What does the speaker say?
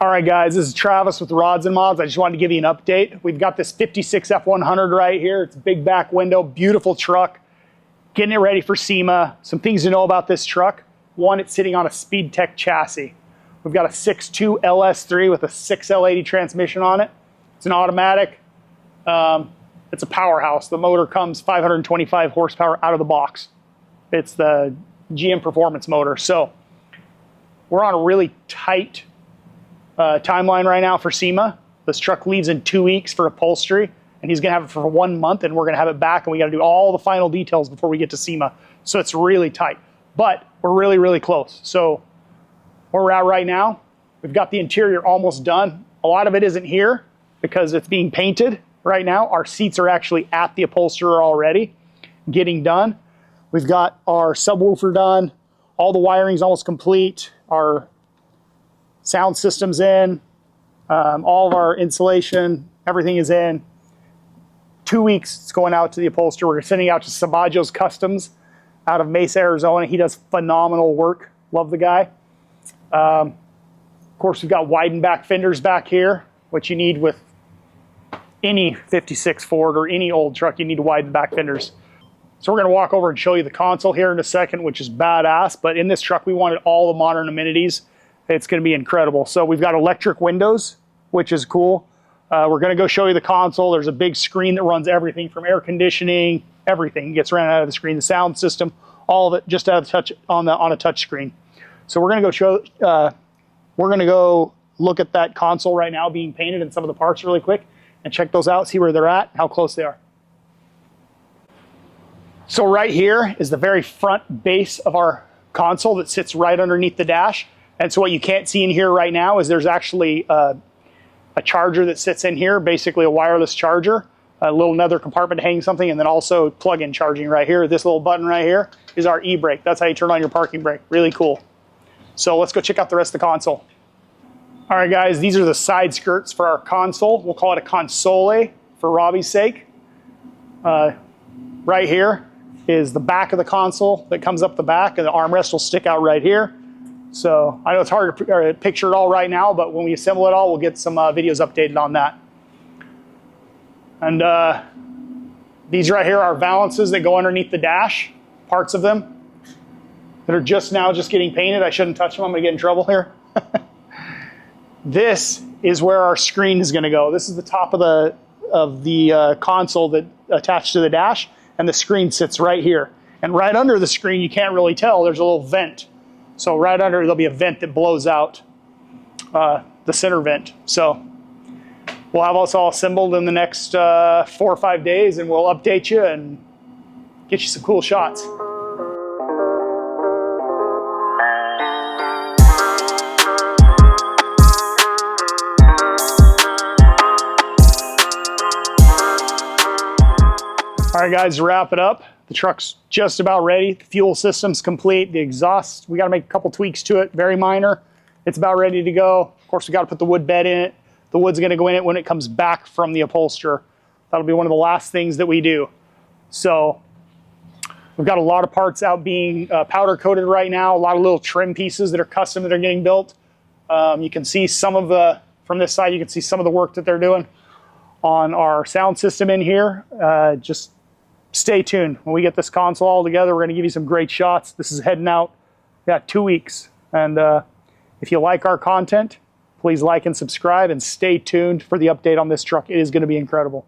All right, guys, this is Travis with Rods and Mods. I just wanted to give you an update. We've got this 56 F100 right here. It's a big back window, beautiful truck. Getting it ready for SEMA. Some things to know about this truck. One, it's sitting on a SpeedTech chassis. We've got a 6.2 LS3 with a 6L80 transmission on it. It's an automatic. It's a powerhouse. The motor comes 525 horsepower out of the box. It's the GM Performance motor. So we're on a really tight timeline right now for SEMA. This truck leaves in 2 weeks for upholstery, and he's going to have it for 1 month, and we're going to have it back, and we got to do all the final details before we get to SEMA. So it's really tight, but we're really, really close. So where we're at right now, we've got the interior almost done. A lot of it isn't here because it's being painted right now. Our seats are actually at the upholsterer already, getting done. We've got our subwoofer done. All the wiring's almost complete. Our sound system's in. All of our insulation, everything is in. 2 weeks, it's going out to the upholsterer. We're sending it out to Sabaggio's Customs out of Mesa, Arizona. He does phenomenal work. Love the guy. Of course, we've got widened back fenders back here, which you need with any 56 Ford or any old truck. You need to widen back fenders. So we're going to walk over and show you the console here in a second, which is badass. But in this truck, we wanted all the modern amenities. It's going to be incredible. So we've got electric windows, which is cool. We're going to go show you the console. There's a big screen that runs everything from air conditioning, everything gets ran out of the screen, the sound system, all of it just out of touch on a touch screen. So we're going to go look at that console right now being painted and some of the parts really quick and check those out, see where they're at, how close they are. So right here is the very front base of our console that sits right underneath the dash. And so what you can't see in here right now is there's actually a charger that sits in here, basically a wireless charger, a little nether compartment to hang something, and then also plug-in charging right here. This little button right here is our e-brake. That's how you turn on your parking brake. Really cool. So let's go check out the rest of the console. All right, guys, these are the side skirts for our console. We'll call it a console for Robbie's sake. Right here is the back of the console that comes up the back, and the armrest will stick out right here. So I know it's hard to picture it all right now, but when we assemble it all, we'll get some videos updated on that. And these right here are valances that go underneath the dash, parts of them that are just getting painted. I shouldn't touch them, I'm gonna get in trouble here. This is where our screen is gonna go. This is the top of the console that attached to the dash, and the screen sits right here. And right under the screen, you can't really tell, there's a little vent. So right under, there'll be a vent that blows out, the center vent. So we'll have us all assembled in the next 4 or 5 days, and we'll update you and get you some cool shots. All right, guys, to wrap it up, the truck's just about ready. The fuel system's complete. The exhaust, we got to make a couple tweaks to it, very minor. It's about ready to go. Of course, we got to put the wood bed in it. The wood's going to go in it when it comes back from the upholsterer. That'll be one of the last things that we do. So we've got a lot of parts out being powder coated right now. A lot of little trim pieces that are custom that are getting built. You can see some of from this side, you can see some of the work that they're doing on our sound system in here. Just stay tuned. When we get this console all together, we're going to give you some great shots. This is heading out. We got 2 weeks. And if you like our content, please like and subscribe and stay tuned for the update on this truck. It is going to be incredible.